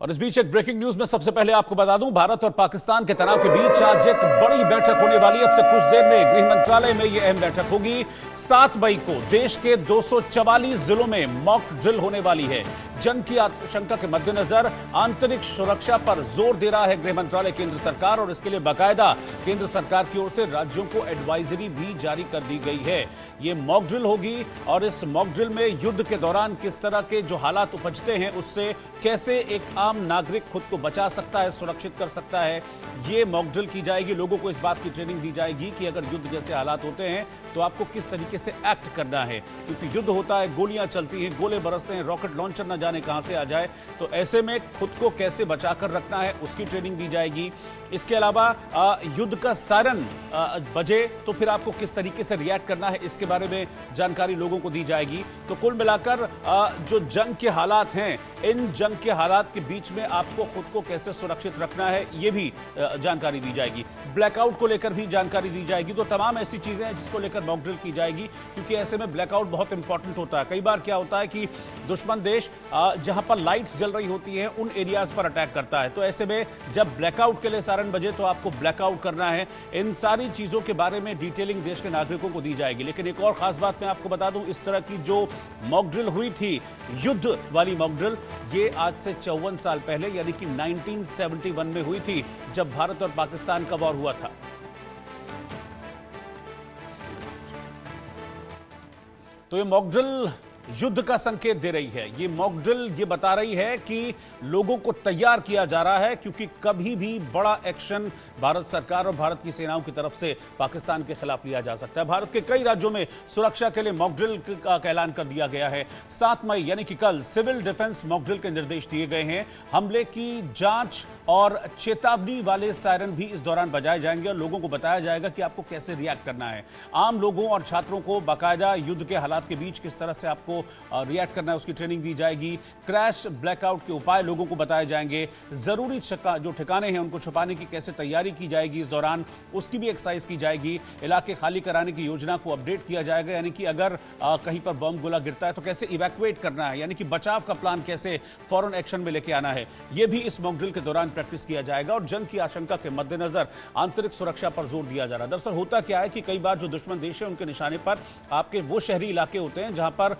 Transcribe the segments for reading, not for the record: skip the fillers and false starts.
और इस बीच एक ब्रेकिंग न्यूज में सबसे पहले आपको बता दूं, भारत और पाकिस्तान के तनाव के बीच आज एक बड़ी बैठक होने वाली है। अब से कुछ देर में गृह मंत्रालय में यह अहम बैठक होगी। 7 मई को देश के 244 जिलों में मॉक ड्रिल होने वाली है। जंग की आशंका के मद्देनजर आंतरिक सुरक्षा पर जोर दे रहा है गृह मंत्रालय केंद्र सरकार, और इसके लिए बाकायदा केंद्र सरकार की ओर से राज्यों को एडवाइजरी भी जारी कर दी गई है। ये मॉक ड्रिल होगी और इस मॉक ड्रिल में युद्ध के दौरान किस तरह के जो हालात उपजते हैं उससे कैसे एक आम नागरिक खुद को बचा सकता है, सुरक्षित कर सकता है, ये मॉक ड्रिल की जाएगी। लोगों को इस बात की ट्रेनिंग दी जाएगी कि अगर युद्ध जैसे हालात होते हैं तो आपको किस तरीके से एक्ट करना है, क्योंकि युद्ध होता है, गोलियां चलती हैं, गोले बरसते हैं, रॉकेट लॉन्चर न जाने कहां से आ जाए, तो ऐसे में खुद को कैसे बचाकर रखना है उसकी ट्रेनिंग दी जाएगी। इसके अलावा युद्ध का सायरन बजे तो फिर आपको किस तरीके से रिएक्ट करना है, इसके बारे में जानकारी लोगों को दी जाएगी। तो कुल मिलाकर जो जंग के हालात हैं, इन जंग के हालात के बीच में आपको खुद को कैसे सुरक्षित रखना है, ये भी जानकारी दी जाएगी। ब्लैकआउट को लेकर भी जानकारी दी जाएगी। तो तमाम ऐसी चीजें हैं जिसको लेकर मॉक ड्रिल की जाएगी, क्योंकि ऐसे में ब्लैकआउट बहुत इंपॉर्टेंट होता है। कई बार क्या होता है कि दुश्मन देश जहां पर लाइट्स जल रही होती हैं उन एरियाज पर अटैक करता है, तो ऐसे में जब ब्लैकआउट के लिए सायरन बजे तो आपको ब्लैकआउट करना है। इन सारी चीजों के बारे में डिटेलिंग देश के नागरिकों को दी जाएगी। लेकिन एक और खास बात मैं आपको बता दूं, इस तरह की जो मॉक ड्रिल हुई थी, युद्ध वाली मॉक ड्रिल, ये आज से 54 साल पहले यानी कि 1971 में हुई थी, जब भारत और पाकिस्तान का वॉर हुआ था। तो ये मॉक ड्रिल युद्ध का संकेत दे रही है। ये मॉक ड्रिल ये बता रही है कि लोगों को तैयार किया जा रहा है, क्योंकि कभी भी बड़ा एक्शन भारत सरकार और भारत की सेनाओं की तरफ से पाकिस्तान के खिलाफ लिया जा सकता है। भारत के कई राज्यों में सुरक्षा के लिए मॉक ड्रिल का ऐलान कर दिया गया है। 7 मई यानी कि कल सिविल डिफेंस मॉक ड्रिल के निर्देश दिए गए हैं। हमले की जांच और चेतावनी वाले सायरन भी इस दौरान बजाए जाएंगे और लोगों को बताया जाएगा कि आपको कैसे रिएक्ट करना है। आम लोगों और छात्रों को बाकायदा युद्ध के हालात के बीच किस तरह से आपको रिएक्ट करना है उसकी ट्रेनिंग दी जाएगी। क्रैश ब्लैकआउट के उपाय लोगों को बताए जाएंगे। जरूरी जो ठिकाने हैं उनको छुपाने की कैसे तैयारी की जाएगी इस दौरान, उसकी भी एक्सरसाइज की जाएगी। इलाके खाली कराने की योजना को अपडेट किया जाएगा, यानी कि अगर कहीं पर बम गोला गिरता है तो कैसे इवैक्यूएट करना है, यानी कि बचाव का प्लान कैसे फौरन एक्शन में लेके आना है, यह भी इस मॉक ड्रिल के दौरान प्रैक्टिस किया जाएगा। और जंग की आशंका के मद्देनजर आंतरिक सुरक्षा पर जोर दिया जा रहा है। दरअसल होता क्या है कि कई बार जो दुश्मन देश है उनके निशाने पर आपके वो शहरी इलाके होते हैं जहां पर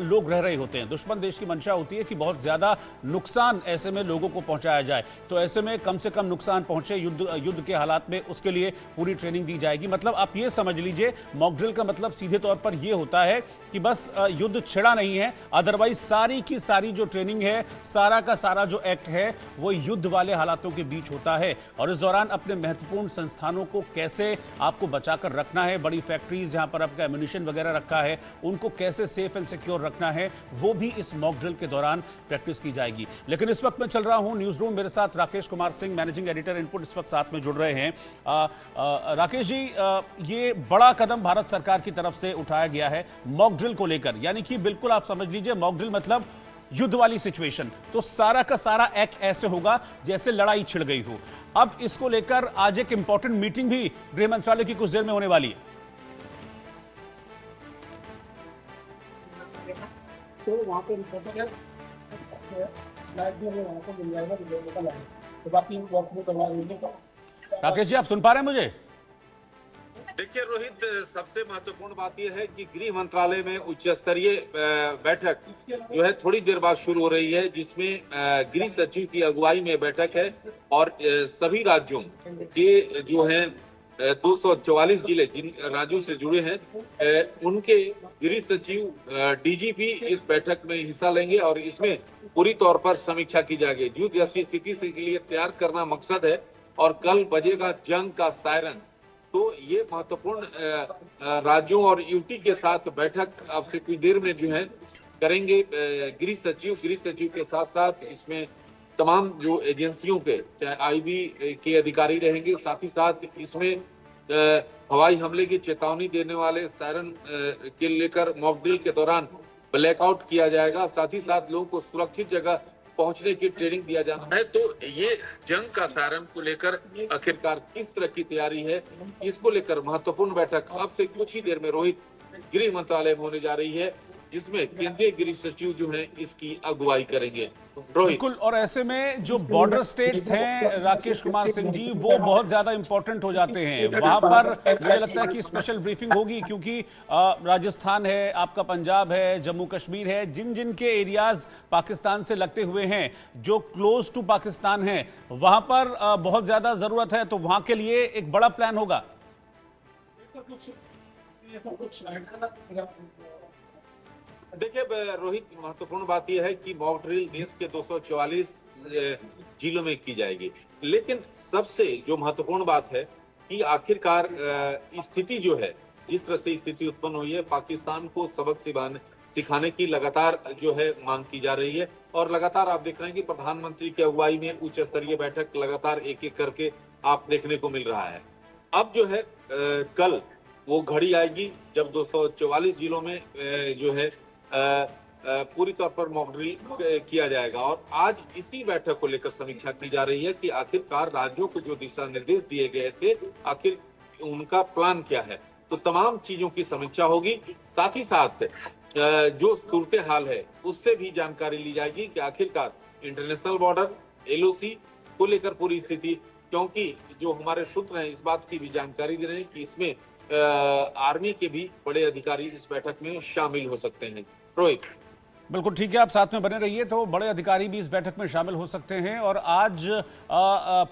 लोग रह रहे होते हैं। दुश्मन देश की मंशा होती है कि बहुत ज्यादा नुकसान ऐसे में लोगों को पहुंचाया जाए, तो ऐसे में कम से कम नुकसान पहुंचे युद्ध के हालात में, उसके लिए पूरी ट्रेनिंग दी जाएगी। मतलब आप ये समझ लीजिए, मॉक ड्रिल का मतलब सीधे तौर पर यह होता है कि बस युद्ध छिड़ा नहीं है, अदरवाइज सारी की सारी जो ट्रेनिंग है, सारा का सारा जो एक्ट है वो युद्ध वाले हालातों के बीच होता है। और इस दौरान अपने महत्वपूर्ण संस्थानों को कैसे आपको बचाकर रखना है, बड़ी फैक्ट्रीज जहां पर आपका एम्यूनिशन वगैरह रखा है उनको कैसे सेफ एंड सिक्योर रखना है, वो भी इस मॉक ड्रिल के दौरान प्रैक्टिस की जाएगी। लेकिन इस वक्त मैं चल रहा हूं न्यूज रूम, मेरे साथ Rakesh Kumar Singh, managing editor input, इस वक्त साथ में जुड़ रहे हैं। राकेश जी, ये बड़ा कदम भारत सरकार की तरफ से उठाया गया है मॉक ड्रिल को लेकर, यानी कि बिल्कुल आप समझ लीजिए मॉक ड्रिल मतलब युद्ध वाली सिचुएशन, तो सारा का सारा एक्ट ऐसे होगा जैसे लड़ाई छिड़ गई हो। अब इसको लेकर आज एक इंपॉर्टेंट मीटिंग भी गृह मंत्रालय की कुछ देर में होने वाली है। तो वहाँ पे मिल जाएगा तो बाकी करवा देंगे। राकेश जी, आप सुन पा रहे हैं मुझे? देखिए रोहित, सबसे महत्वपूर्ण बात यह है कि गृह मंत्रालय में उच्च स्तरीय बैठक जो है थोड़ी देर बाद शुरू हो रही है, जिसमें गृह सचिव की अगुवाई में बैठक है और सभी राज्यों के जो हैं 244 जिले जिन राज्यों से जुड़े हैं उनके गृह सचिव डीजीपी इस बैठक में हिस्सा लेंगे और इसमें पूरी तौर पर समीक्षा की जाएगी। युद्ध जैसी स्थिति के लिए तैयार करना मकसद है और कल बजेगा जंग का सायरन। तो ये महत्वपूर्ण राज्यों और यूटी के साथ बैठक अब से कुछ देर में जो है करेंगे गृह सचिव के साथ साथ इसमें तमाम जो एजेंसियों के चाहे आईबी के अधिकारी रहेंगे, साथ ही साथ इसमें हवाई हमले की चेतावनी देने वाले सायरन के लेकर मॉक ड्रिल के दौरान ब्लैकआउट किया जाएगा, साथ ही साथ लोगों को सुरक्षित जगह पहुंचने की ट्रेनिंग दिया जाना है। तो ये जंग का सायरन को लेकर आखिरकार किस तरह की तैयारी है, इसको लेकर महत्वपूर्ण बैठक अब से कुछ ही देर में रोहित गृह मंत्रालय में होने जा रही है। जिसमें केंद्रीय गृह सचिव जो है इसकी अगुवाई करेंगे। रोहित, बिल्कुल, और ऐसे में जो बॉर्डर स्टेट्स हैं राकेश कुमार सिंह जी, वो बहुत ज्यादा इंपॉर्टेंट हो जाते हैं। वहां पर मुझे लगता है कि स्पेशल ब्रीफिंग होगी, क्योंकि राजस्थान है, आपका पंजाब है, जम्मू कश्मीर है, जिन जिन के एरियाज पाकिस्तान से लगते हुए हैं, जो क्लोज टू पाकिस्तान है, वहां पर बहुत ज्यादा जरूरत है, तो वहां के लिए एक बड़ा प्लान होगा। देखिए रोहित, महत्वपूर्ण बात यह है कि मॉक ड्रिल देश के 244 जिलों में की जाएगी, लेकिन सबसे जो महत्वपूर्ण बात है कि आखिरकार स्थिति जो है, जिस तरह से स्थिति उत्पन्न हुई है, पाकिस्तान को सबक सिखाने की लगातार जो है मांग की जा रही है, और लगातार आप देख रहे हैं कि प्रधानमंत्री की अगुवाई में उच्च स्तरीय बैठक लगातार एक एक करके आप देखने को मिल रहा है। अब जो है कल वो घड़ी आएगी जब 244 जिलों में जो है पूरी तौर पर मॉक ड्रिल किया जाएगा, और आज इसी बैठक को लेकर समीक्षा की जा रही है कि आखिरकार राज्यों को जो दिशा निर्देश दिए गए थे, आखिर उनका प्लान क्या है। तो तमाम चीजों की समीक्षा होगी, साथ ही साथ जो सूरत हाल है उससे भी जानकारी ली जाएगी कि आखिरकार इंटरनेशनल बॉर्डर, एलओसी को लेकर पूरी स्थिति, क्योंकि जो हमारे सूत्र हैं इस बात की भी जानकारी दे रहे हैं कि इसमें आर्मी के भी बड़े अधिकारी इस बैठक में शामिल हो सकते हैं। रोहित, बिल्कुल ठीक है, आप साथ में बने रहिए। तो बड़े अधिकारी भी इस बैठक में शामिल हो सकते हैं, और आज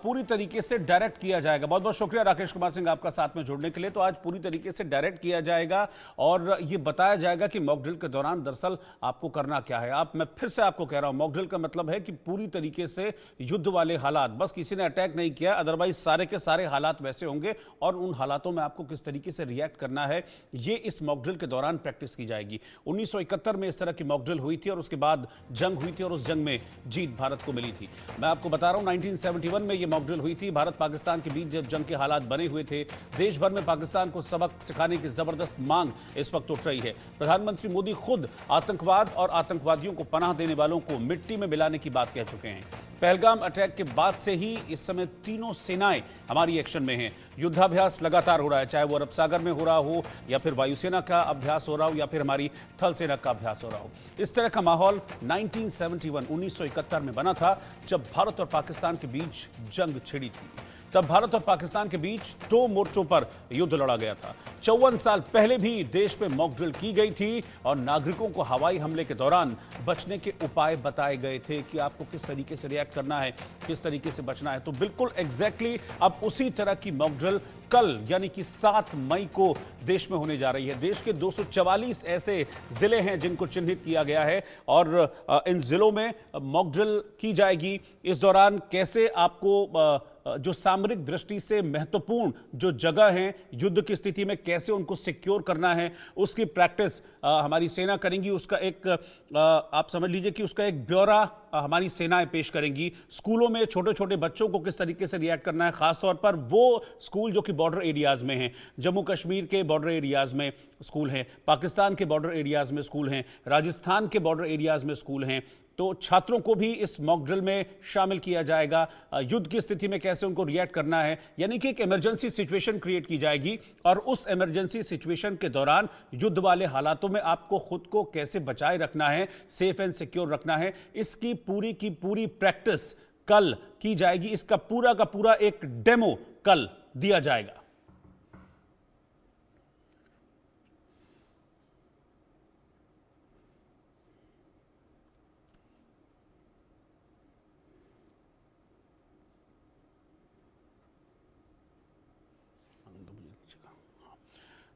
पूरी तरीके से डायरेक्ट किया जाएगा। बहुत बहुत शुक्रिया राकेश कुमार सिंह आपका साथ में जुड़ने के लिए। तो आज पूरी तरीके से डायरेक्ट किया जाएगा और ये बताया जाएगा कि मॉक ड्रिल के दौरान दरअसल आपको करना क्या है। मैं फिर से आपको कह रहा हूं, मॉक ड्रिल का मतलब है कि पूरी तरीके से युद्ध वाले हालात, बस किसी ने अटैक नहीं किया, अदरवाइज सारे के सारे हालात वैसे होंगे, और उन हालातों में आपको किस तरीके से रिएक्ट करना है, ये इस मॉक ड्रिल के दौरान प्रैक्टिस की जाएगी। 1971 में इस तरह की मॉक ड्रिल हुई थी, और उसके बाद जंग हुई थी, और उस जंग में जीत भारत को मिली थी। मैं आपको बता रहा हूं 1971 में यह मॉक ड्रिल हुई थी। भारत पाकिस्तान के बीच जब जंग के हालात बने हुए थे, देश भर में पाकिस्तान को सबक सिखाने की जबरदस्त मांग इस वक्त उठ रही है। प्रधानमंत्री मोदी खुद आतंकवाद और आतंकवादियों को पनाह देने वालों को मिट्टी में मिलाने की बात कह चुके हैं। पहलगाम अटैक के बाद से ही इस समय तीनों सेनाएं हमारी एक्शन में हैं। युद्धाभ्यास लगातार हो रहा है, चाहे वो अरब सागर में हो रहा हो, या फिर वायुसेना का अभ्यास हो रहा हो, या फिर हमारी थल सेना का अभ्यास हो रहा हो। इस तरह का माहौल 1971 में बना था, जब भारत और पाकिस्तान के बीच जंग छिड़ी थी। तब भारत और पाकिस्तान के बीच दो मोर्चों पर युद्ध लड़ा गया था। 54 साल पहले भी देश में मॉक ड्रिल की गई थी, और नागरिकों को हवाई हमले के दौरान बचने के उपाय बताए गए थे कि आपको किस तरीके से रिएक्ट करना है, किस तरीके से बचना है। तो बिल्कुल एग्जैक्टली अब उसी तरह की मॉक ड्रिल कल यानी कि 7 मई को देश में होने जा रही है। देश के 244 ऐसे जिले हैं जिनको चिन्हित किया गया है, और इन जिलों में मॉक ड्रिल की जाएगी। इस दौरान कैसे आपको जो सामरिक दृष्टि से महत्वपूर्ण जो जगह हैं युद्ध की स्थिति में, कैसे उनको सिक्योर करना है, उसकी प्रैक्टिस हमारी सेना करेंगी। उसका एक आप समझ लीजिए कि उसका एक ब्यौरा हमारी सेनाएं पेश करेंगी। स्कूलों में छोटे छोटे बच्चों को किस तरीके से रिएक्ट करना है, खासतौर पर वो स्कूल जो कि बॉर्डर एरियाज में हैं। जम्मू कश्मीर के बॉर्डर एरियाज में स्कूल हैं, पाकिस्तान के बॉर्डर एरियाज में स्कूल हैं, राजस्थान के बॉर्डर एरियाज में स्कूल हैं। तो छात्रों को भी इस मॉक ड्रिल में शामिल किया जाएगा। युद्ध की स्थिति में कैसे उनको रिएक्ट करना है, यानी कि एक इमरजेंसी सिचुएशन क्रिएट की जाएगी, और उस इमरजेंसी सिचुएशन के दौरान युद्ध वाले हालातों में आपको खुद को कैसे बचाए रखना है, सेफ एंड सिक्योर रखना है, इसकी पूरी की पूरी प्रैक्टिस कल की जाएगी। इसका पूरा का पूरा एक डेमो कल दिया जाएगा।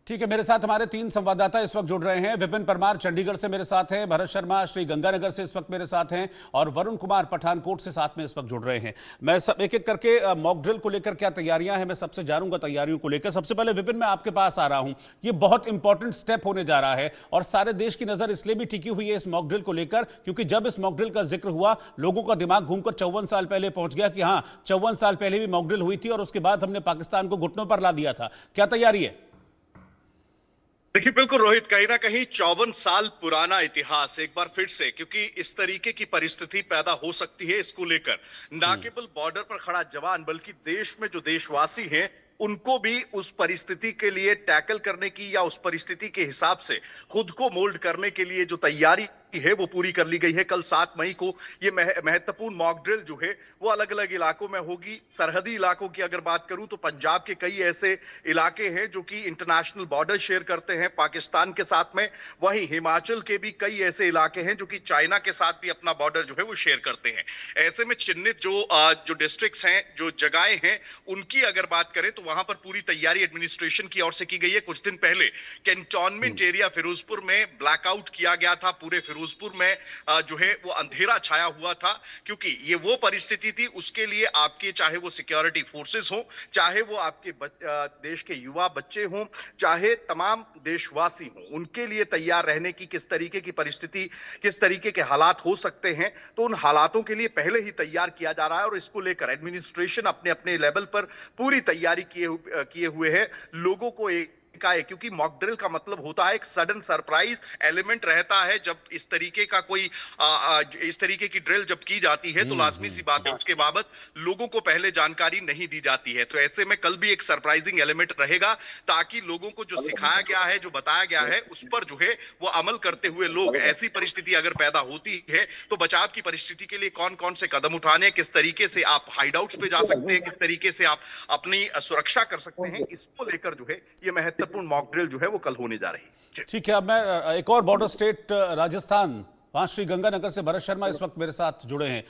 ठीक है, मेरे साथ हमारे 3 संवाददाता इस वक्त जुड़ रहे हैं। विपिन परमार चंडीगढ़ से मेरे साथ हैं, भरत शर्मा श्री गंगानगर से इस वक्त मेरे साथ हैं, और वरुण कुमार पठानकोट से साथ में इस वक्त जुड़ रहे हैं। मैं सब एक एक करके मॉक ड्रिल को लेकर क्या तैयारियां हैं मैं सबसे जानूंगा, तैयारियों को लेकर। सबसे पहले विपिन, मैं आपके पास आ रहा हूं। ये बहुत इंपॉर्टेंट स्टेप होने जा रहा है, और सारे देश की नजर इसलिए भी टिकी हुई है इस मॉक ड्रिल को लेकर, क्योंकि जब इस मॉक ड्रिल का जिक्र हुआ, लोगों का दिमाग घूमकर 54 साल पहले पहुंच गया कि हाँ, 54 साल पहले भी मॉक ड्रिल हुई थी, और उसके बाद हमने पाकिस्तान को घुटनों पर ला दिया था। क्या तैयारी है? देखिए बिल्कुल रोहित, कहीं ना कहीं 54 साल पुराना इतिहास एक बार फिर से, क्योंकि इस तरीके की परिस्थिति पैदा हो सकती है इसको लेकर ना केवल बॉर्डर पर खड़ा जवान बल्कि देश में जो देशवासी हैं उनको भी उस परिस्थिति के लिए टैकल करने की या उस परिस्थिति के हिसाब से खुद को मोल्ड करने के लिए जो तैयारी है वो पूरी कर ली गई है। कल 7 मई को ये महत्वपूर्ण मॉक ड्रिल जो है वो अलग अलग इलाकों में होगी। सरहदी इलाकों की अगर बात करूं तो पंजाब के कई ऐसे इलाके हैं जो कि इंटरनेशनल बॉर्डर शेयर करते हैं पाकिस्तान के साथ में। वहीं हिमाचल के भी कई ऐसे इलाके हैं जो कि चाइना के साथ भी अपना बॉर्डर जो है वो शेयर करते हैं। ऐसे में चिन्हित जो डिस्ट्रिक्ट्स हैं, जो जगहें हैं, उनकी अगर बात करें तो वहां पर पूरी तैयारी एडमिनिस्ट्रेशन की ओर से की गई है। कुछ दिन पहले कैंटोनमेंट एरिया फिरोजपुर में ब्लैकआउट किया गया था। पूरे फिरोजपुर में जो है वो अंधेरा छाया हुआ था, क्योंकि ये वो परिस्थिति थी, उसके लिए आपके चाहे वो सिक्योरिटी फोर्सेस हो, चाहे वो आपके देश के युवा बच्चे हों, चाहे तमाम देशवासी हों, उनके लिए तैयार रहने की किस तरीके की परिस्थिति, किस तरीके के हालात हो सकते हैं, तो उन हालातों के लिए पहले ही तैयार किया जा रहा है। और इसको लेकर एडमिनिस्ट्रेशन अपने अपने लेवल पर पूरी तैयारी किए हुए है। लोगों को क्योंकि मॉक ड्रिल का मतलब होता है एक सडन सरप्राइज एलिमेंट रहता है। जब इस तरीके का कोई इस तरीके की ड्रिल जब की जाती है तो लाजमी सी बात है उसके बाबत लोगों को पहले जानकारी नहीं दी जाती है। तो ऐसे में कल भी एक सरप्राइजिंग एलिमेंट रहेगा, ताकि लोगों को जो सिखाया गया है, जो बताया गया है, उस पर जो है वो अमल करते हुए लोग, ऐसी परिस्थिति अगर पैदा होती है तो बचाव की परिस्थिति के लिए कौन कौन से कदम उठाने, किस तरीके से आप हाइडआउट्स पे जा सकते हैं, किस तरीके से आप अपनी सुरक्षा कर सकते हैं, इसको लेकर जो है ये महत्वपूर्ण मॉक ड्रिल जो है वो कल होने जा रही है। ठीक है, अब मैं एक और बॉर्डर स्टेट राजस्थान, वहां श्री गंगानगर से भरत शर्मा इस वक्त मेरे साथ जुड़े हैं।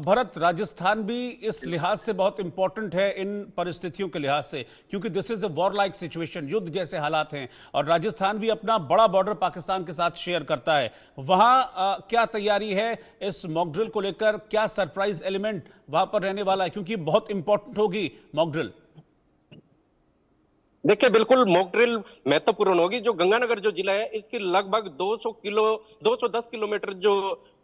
भरत, राजस्थान भी इस लिहाज से बहुत इंपॉर्टेंट है, इन परिस्थितियों के लिहाज से, क्योंकि this is a war like situation, युद्ध जैसे हालात हैं, और राजस्थान भी अपना बड़ा बॉर्डर पाकिस्तान के साथ शेयर करता है। वहां क्या तैयारी है इस मॉक ड्रिल को लेकर? क्या सरप्राइज एलिमेंट वहां पर रहने वाला है, क्योंकि बहुत इंपॉर्टेंट होगी मॉक ड्रिल? देखिए बिल्कुल मॉक ड्रिल महत्वपूर्ण होगी। जो गंगानगर जो जिला है इसकी लगभग 210 किलोमीटर जो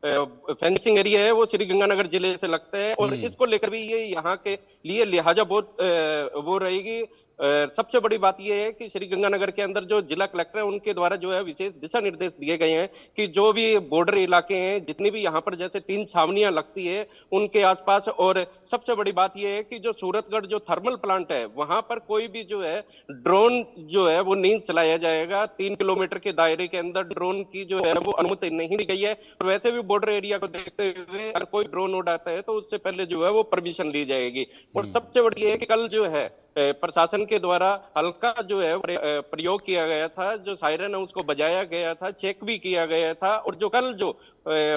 फेंसिंग एरिया है वो श्री गंगानगर जिले से लगता है, और इसको लेकर भी ये यहाँ के लिए लिहाजा बहुत वो रहेगी। सबसे बड़ी बात यह है कि श्री गंगानगर के अंदर जो जिला कलेक्टर है उनके द्वारा जो है विशेष दिशा निर्देश दिए गए हैं कि जो भी बॉर्डर इलाके हैं, जितनी भी यहाँ पर जैसे 3 छावनियां लगती है उनके आसपास, और सबसे बड़ी बात यह है कि जो सूरतगढ़ जो थर्मल प्लांट है वहां पर कोई भी जो है ड्रोन जो है वो नहीं चलाया जाएगा। 3 किलोमीटर के दायरे के अंदर ड्रोन की जो है वो अनुमति नहीं दी गई है। और वैसे भी बॉर्डर एरिया को देखते हुए अगर कोई ड्रोन उड़ाता है तो उससे पहले जो है वो परमिशन ली जाएगी। और सबसे बड़ी है कि कल जो है प्रशासन के द्वारा हल्का जो है प्रयोग किया गया था, जो सायरन है उसको बजाया गया था, चेक भी किया गया था। और जो कल जो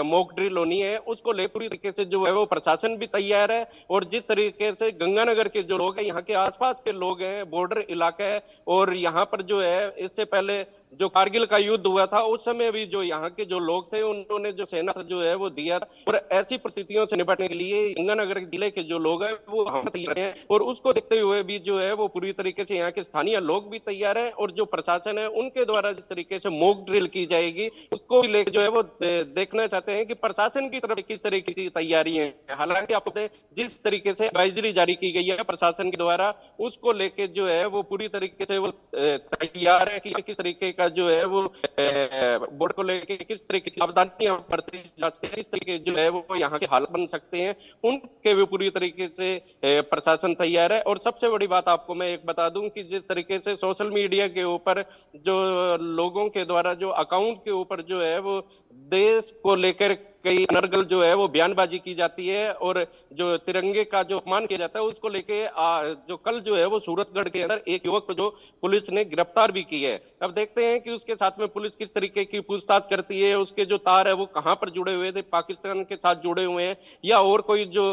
मॉक ड्रिल होनी है उसको ले पूरी तरीके से जो है वो प्रशासन भी तैयार है। और जिस तरीके से गंगानगर के जो लोग हैं, यहाँ के आसपास के लोग हैं, बॉर्डर इलाका है, और यहाँ पर जो है इससे पहले जो कारगिल का युद्ध हुआ था उस समय भी जो यहाँ के जो लोग थे उन्होंने जो सेना जो है वो दिया। और ऐसी परिस्थितियों से निपटने के लिए गंगानगर जिले के जो लोग हैं वो हम तैयार हैं, और उसको देखते हुए भी जो है वो पूरी तरीके से यहाँ के स्थानीय लोग भी तैयार हैं। और जो प्रशासन है उनके द्वारा जिस तरीके से मॉक ड्रिल की जाएगी उसको भी लेकर जो है वो देखना चाहते हैं कि प्रशासन की तरफ किस तरीके की तैयारी है। हालांकि आपको जिस तरीके से एडवाइजरी जारी की गई है प्रशासन के द्वारा, उसको लेके जो है वो पूरी तरीके से वो तैयार है कि किस तरीके का जो है वो बोर्ड को लेके किस तरीके की सावधानियां बरती जा सकती है, किस तरीके जो है वो यहाँ के हालात बन सकते हैं, उनके भी पूरी तरीके से प्रशासन तैयार है। और सबसे बड़ी बात आपको मैं एक बता दूं कि जिस तरीके से सोशल मीडिया के ऊपर जो लोगों के द्वारा जो अकाउंट के ऊपर जो है वो देश को लेकर कई अनर्गल जो है वो बयानबाजी की जाती है, और जो तिरंगे का जो अपमान किया जाता है उसको लेके जो कल जो है वो सूरतगढ़ के अंदर एक युवक को जो पुलिस ने गिरफ्तार भी की है। अब देखते हैं कि उसके साथ में पुलिस किस तरीके की पूछताछ करती है, उसके जो तार है वो कहां पर जुड़े हुए थे, पाकिस्तान के साथ जुड़े हुए हैं या और कोई जो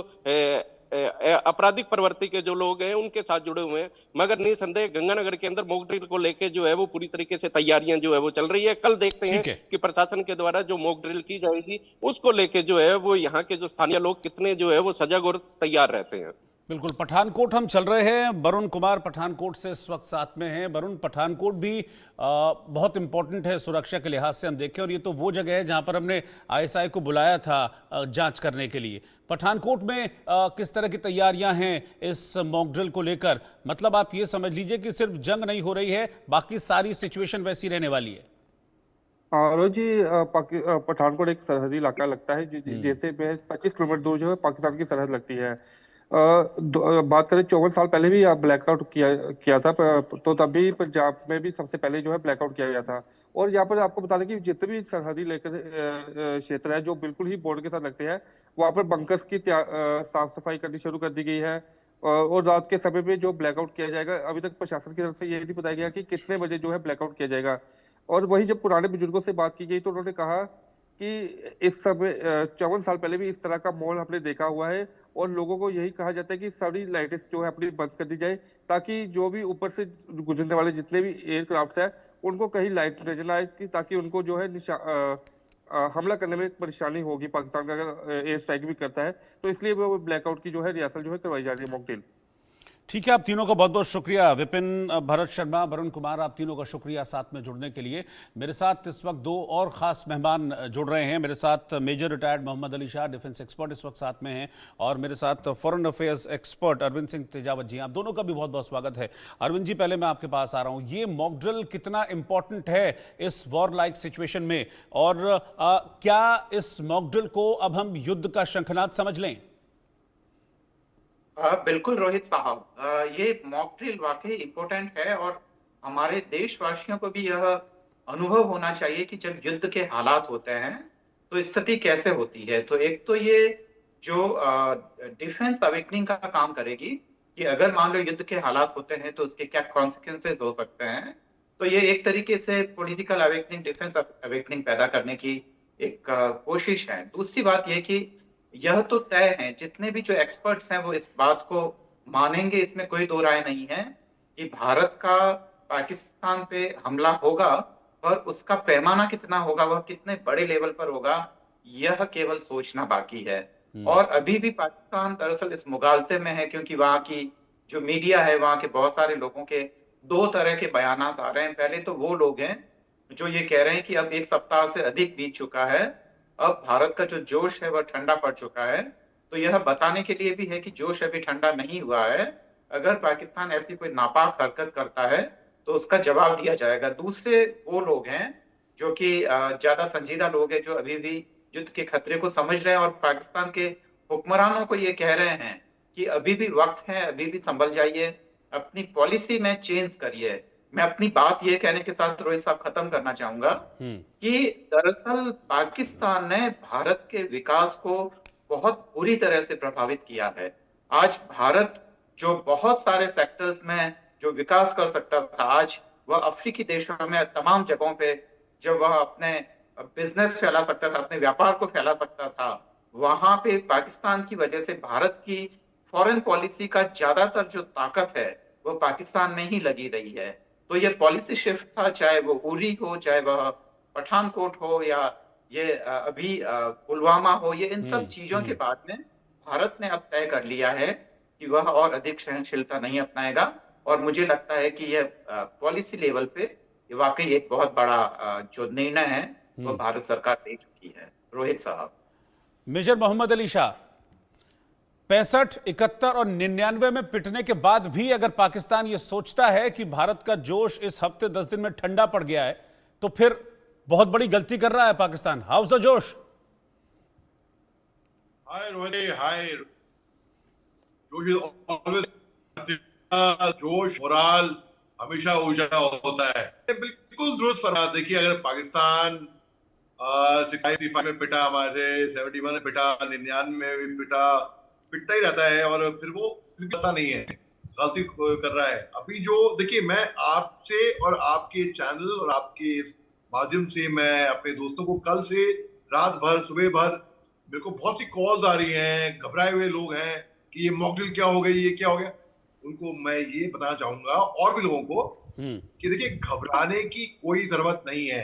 आपराधिक प्रवृत्ति के जो लोग हैं उनके साथ जुड़े हुए हैं। मगर निसंदेह गंगानगर के अंदर मॉक ड्रिल को लेके जो है वो पूरी तरीके से तैयारियां जो है वो चल रही है। कल देखते हैं कि प्रशासन के द्वारा जो मॉक ड्रिल की जाएगी उसको लेके जो है वो यहाँ के जो स्थानीय लोग कितने जो है वो सजग और तैयार रहते हैं। बिल्कुल, पठानकोट हम चल रहे हैं। वरुण कुमार पठानकोट से इस वक्त साथ में हैं। वरुण, पठानकोट भी बहुत इंपॉर्टेंट है सुरक्षा के लिहाज से हम देखें, और ये तो वो जगह है जहां पर हमने आईएसआई को बुलाया था जांच करने के लिए। पठानकोट में किस तरह की तैयारियां हैं इस मॉक ड्रिल को लेकर? मतलब आप ये समझ लीजिए कि सिर्फ जंग नहीं हो रही है, बाकी सारी सिचुएशन वैसी रहने वाली है। रोज जी पठानकोट एक सरहदी इलाका लगता है, जैसे में 25 किलोमीटर दूर जो है पाकिस्तान की सरहद लगती है। बात करें 54 साल पहले भी ब्लैकआउट किया था, तो तब भी पंजाब में भी सबसे पहले जो है ब्लैकआउट किया गया था। और यहाँ पर आपको बता दें कि जितने भी सरहदी लेकर क्षेत्र है जो बिल्कुल ही बॉर्डर के साथ लगते हैं, वहाँ पर बंकर्स की साफ सफाई करनी शुरू कर दी गई है। और रात के समय में जो ब्लैकआउट किया जाएगा, अभी तक प्रशासन की तरफ से ये नहीं बताया गया कि कितने बजे जो है ब्लैकआउट किया जाएगा। और वही जब पुराने बुजुर्गों से बात की गई तो उन्होंने कहा कि इस समय 54 साल पहले भी इस तरह का माहौल हमने देखा हुआ है, और लोगों को यही कहा जाता है कि सारी लाइटें जो है अपनी बंद कर दी जाए, ताकि जो भी ऊपर से गुजरने वाले जितने भी एयरक्राफ्ट है उनको कहीं लाइट नजर ना आए, ताकि उनको जो है हमला करने में परेशानी होगी पाकिस्तान का अगर एयर स्ट्राइक भी करता है। तो इसलिए वो ब्लैकआउट की जो है रिहर्सल जो है करवाई जा रही है, मॉक ड्रिल। ठीक है, आप तीनों का बहुत बहुत शुक्रिया। विपिन, भरत शर्मा, वरुण कुमार, आप तीनों का शुक्रिया साथ में जुड़ने के लिए। मेरे साथ इस वक्त दो और ख़ास मेहमान जुड़ रहे हैं। मेरे साथ major retired Mohammad Ali Shah, defence expert, इस वक्त साथ में हैं, और मेरे साथ foreign affairs expert Arvind Singh Tejawat ji. आप दोनों का भी बहुत बहुत स्वागत है। अरविंद जी, पहले मैं आपके पास आ रहा हूँ। ये मॉक ड्रिल कितना इंपॉर्टेंट है इस वॉर लाइक सिचुएशन में, और क्या इस मॉक ड्रिल को अब हम युद्ध का शंखनाद समझ लें? बिल्कुल रोहित साहब, ये मॉक ड्रिल वाकई इम्पोर्टेंट है, और हमारे देशवासियों को भी यह अनुभव होना चाहिए कि जब युद्ध के हालात होते हैं तो स्थिति कैसे होती है। तो एक तो ये जो डिफेंस अवेकनिंग का काम करेगी कि अगर मान लो युद्ध के हालात होते हैं तो उसके क्या कॉन्सिक्वेंसेस हो सकते हैं। तो ये एक तरीके से पॉलिटिकल अवेकनिंग, डिफेंस अवेकनिंग पैदा करने की एक कोशिश है। दूसरी बात यह कि यह तो तय है, जितने भी जो एक्सपर्ट्स हैं वो इस बात को मानेंगे, इसमें कोई दो राय नहीं है कि भारत का पाकिस्तान पे हमला होगा, और उसका पैमाना कितना होगा, वह कितने बड़े लेवल पर होगा, यह केवल सोचना बाकी है। और अभी भी पाकिस्तान दरअसल इस मुगालते में है, क्योंकि वहां की जो मीडिया है, वहां के बहुत सारे लोगों के दो तरह के बयानात आ रहे हैं। पहले तो वो लोग हैं जो ये कह रहे हैं कि अब 1 सप्ताह से अधिक बीत चुका है, अब भारत का जो जोश है वह ठंडा पड़ चुका है। तो यह बताने के लिए भी है कि जोश अभी ठंडा नहीं हुआ है। अगर पाकिस्तान ऐसी कोई नापाक हरकत करता है तो उसका जवाब दिया जाएगा। दूसरे वो लोग हैं जो कि ज्यादा संजीदा लोग हैं, जो अभी भी युद्ध के खतरे को समझ रहे हैं, और पाकिस्तान के हुक्मरानों को ये कह रहे हैं कि अभी भी वक्त है, अभी भी संभल जाइए, अपनी पॉलिसी में चेंज करिए। मैं अपनी बात ये कहने के साथ रोहित साहब खत्म करना चाहूंगा कि दरअसल पाकिस्तान ने भारत के विकास को बहुत बुरी तरह से प्रभावित किया है। आज भारत जो बहुत सारे सेक्टर्स में जो विकास कर सकता था, आज वह अफ्रीकी देशों में तमाम जगहों पे जब वह अपने बिजनेस फैला सकता था, अपने व्यापार को फैला सकता था, वहां पे पाकिस्तान की वजह से भारत की फॉरेन पॉलिसी का ज्यादातर जो ताकत है वह पाकिस्तान में ही लगी रही है। तो ये पॉलिसी शिफ्ट था, चाहे वो उरी हो, चाहे वह पठानकोट हो, या ये अभी पुलवामा हो, ये इन सब चीजों के बाद में भारत ने अब तय कर लिया है कि वह और अधिक सहनशीलता नहीं अपनाएगा। और मुझे लगता है कि यह पॉलिसी लेवल पे ये वाकई एक बहुत बड़ा जो निर्णय है वो भारत सरकार ले चुकी है। रोहित साहब। मेजर मोहम्मद अली शाह, 65, 71 और 99 में पिटने के बाद भी अगर पाकिस्तान ये सोचता है कि भारत का जोश इस हफ्ते 10 दिन में ठंडा पड़ गया है, तो फिर बहुत बड़ी गलती कर रहा है पाकिस्तान। हाउस द जोश? हाय रोहित, हाय। जोश मोराल हमेशा ऊंचा होता है, बिल्कुल दुरुस्त फरमा। देखिए, अगर पाकिस्तान 65 में पिटा, हमारे 71 में पिटा, 99 में भी पिटता ही रहता है, और फिर वो पता नहीं है, गलती कर रहा है। अभी जो देखिए, मैं आपसे और आपके चैनल और आपके इस माध्यम से मैं अपने दोस्तों को कल से रात भर, सुबह भर मेरे को बहुत सी कॉल्स आ रही हैं, घबराए हुए लोग हैं कि ये मॉक ड्रिल क्या हो गई, ये क्या हो गया। उनको मैं ये बताना चाहूंगा, और भी लोगों को, कि देखिए, घबराने की कोई जरूरत नहीं है।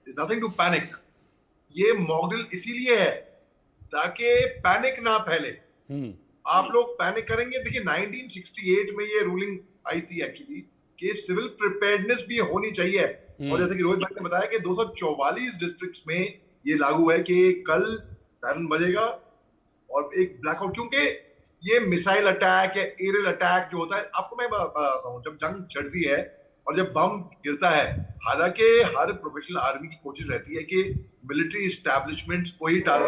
Nothing to panic. ये मॉक ड्रिल इसीलिए है ताकि पैनिक ना फैले। आप लोग पैनिक करेंगे। देखिए 1968 में ये रूलिंग आई थी एक्चुअली कि सिविल प्रिपेयर्डनेस भी होनी चाहिए, और जैसे कि रोहित भाई ने बताया कि 244 डिस्ट्रिक्ट्स में ये लागू है कि कल सायरन बजेगा और एक ब्लैकआउट, क्योंकि ये मिसाइल अटैक या एरियल अटैक जो होता है, आपको मैं बताता हूँ, जब जंग चढ़ती है और जब बम गिरता है, हालांकि हर प्रोफेशनल आर्मी की कोशिश रहती है कि मिलिट्री एस्टैब्लिशमेंट्स को ही टारगेट